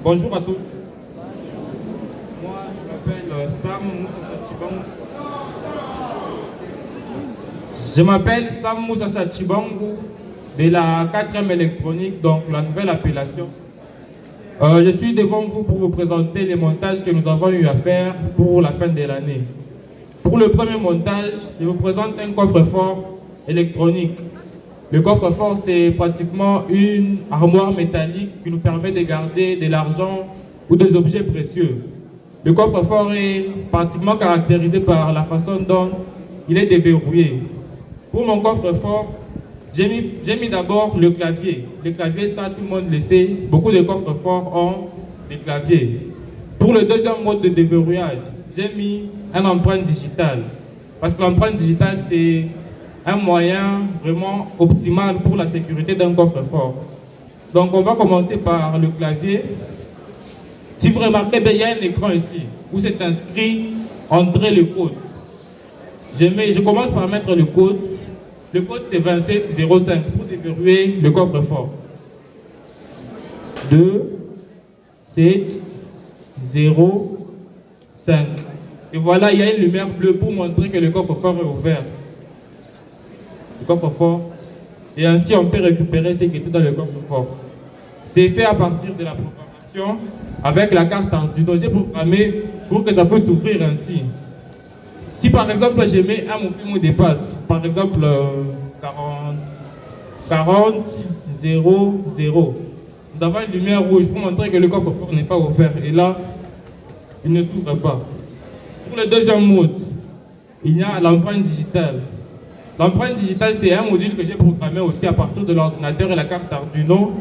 Bonjour à tous. Moi, je m'appelle Sam Moussa Chibangu. Je m'appelle Sam Moussa Chibangu de la 4e électronique, donc la nouvelle appellation. Je suis devant vous pour vous présenter les montages que nous avons eu à faire pour la fin de l'année. Pour le premier montage, je vous présente un coffre-fort électronique. Le coffre-fort, c'est pratiquement une armoire métallique qui nous permet de garder de l'argent ou des objets précieux. Le coffre-fort est pratiquement caractérisé par la façon dont il est déverrouillé. Pour mon coffre-fort, j'ai mis d'abord le clavier. Le clavier, ça, tout le monde le sait. Beaucoup de coffres-forts ont des claviers. Pour le deuxième mode de déverrouillage, j'ai mis une empreinte digitale. Parce que l'empreinte digitale, c'est un moyen vraiment optimal pour la sécurité d'un coffre-fort. Donc, on va commencer par le clavier. Si vous remarquez bien, il y a un écran ici où c'est inscrit « Entrez le code ». Je commence par mettre le code. Le code, c'est 2705 pour déverrouiller le coffre-fort. 2, 7, 0, 5. Et voilà, il y a une lumière bleue pour montrer que le coffre-fort est ouvert. Le coffre-fort. Et ainsi, on peut récupérer ce qui était dans le coffre-fort. C'est fait à partir de la programmation avec la carte Arduino. J'ai programmé pour que ça puisse s'ouvrir ainsi. Si par exemple, je mets un mauvais mot de passe, par exemple 40, 0, 0, nous avons une lumière rouge pour montrer que le coffre-fort n'est pas ouvert. Et là, il ne s'ouvre pas. Pour le deuxième mode, il y a l'empreinte digitale. L'empreinte digitale, c'est un module que j'ai programmé aussi à partir de l'ordinateur et la carte Arduino.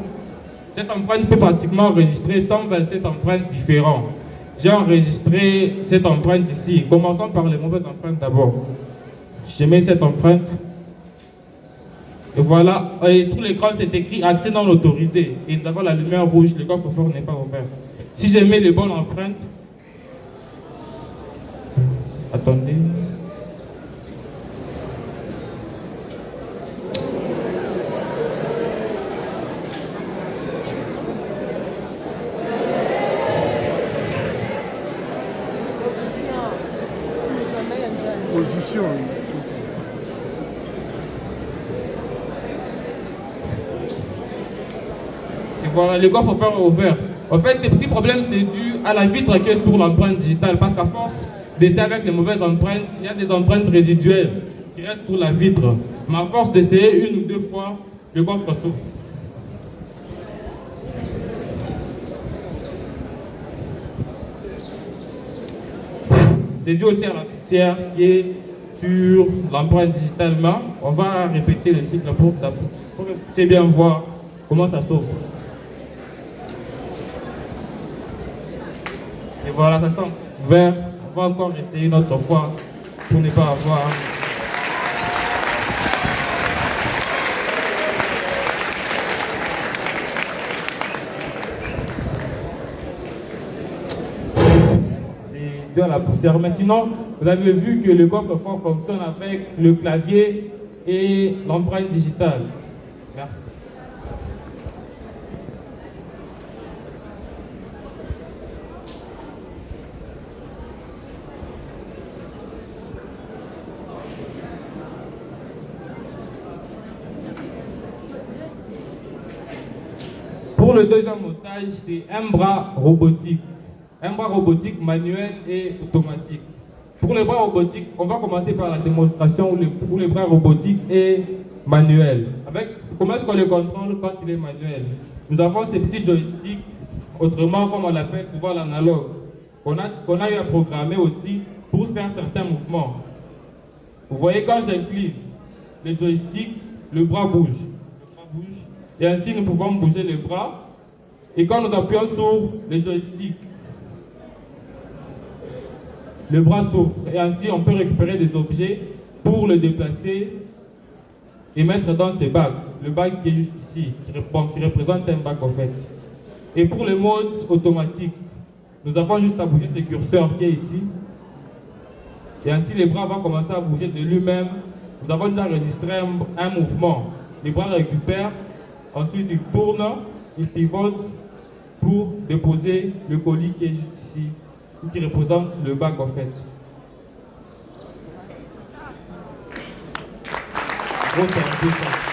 Cette empreinte peut pratiquement enregistrer 127 empreintes différentes. J'ai enregistré cette empreinte ici. Commençons par les mauvaises empreintes d'abord. Je mets cette empreinte. Et voilà. Et sur l'écran, c'est écrit accès non autorisé. Et nous avons la lumière rouge. Le coffre-fort n'est pas ouvert. Si je mets les bonnes empreintes. Attendez. Position. Et voilà, le coffre-fort est ouvert. En fait, les petits problèmes, c'est dû à la vitre qui est sur l'empreinte digitale. Parce qu'à force d'essayer avec les mauvaises empreintes, il y a des empreintes résiduelles qui restent sur la vitre. Mais à force d'essayer une ou deux fois, le coffre s'ouvre. C'est dû aussi à la poussière qui est sur l'empreinte digitale. Mais on va répéter le cycle pour que vous puissiez bien voir comment ça s'ouvre. Et voilà, ça sent vert. On va encore essayer une autre fois pour ne pas avoir. C'est dû à la poussière. Mais sinon, vous avez vu que le coffre-fort fonctionne avec le clavier et l'empreinte digitale. Merci. Pour le deuxième montage, c'est un bras robotique. Un bras robotique manuel et automatique. Pour le bras robotique, on va commencer par la démonstration où le bras robotique est manuel. Comment est-ce qu'on le contrôle quand il est manuel? Nous avons ces petits joysticks, autrement comme on l'appelle pouvoir l'analogue, qu'on a eu à programmer aussi pour faire certains mouvements. Vous voyez, quand j'incline le joystick, le bras bouge. Le bras bouge. Et ainsi, nous pouvons bouger les bras. Et quand nous appuyons sur le joystick, le bras s'ouvre. Et ainsi, on peut récupérer des objets pour le déplacer et mettre dans ses bacs. Le bac qui est juste ici, qui représente un bac en fait. Et pour le mode automatique, nous avons juste à bouger ce curseur qui est ici. Et ainsi, les bras vont commencer à bouger de lui-même. Nous avons déjà enregistré un mouvement. Les bras récupèrent. Ensuite, ils tournent, ils pivotent pour déposer le colis qui est juste ici, qui représente le bac en fait. Gros, c'est un peu ça.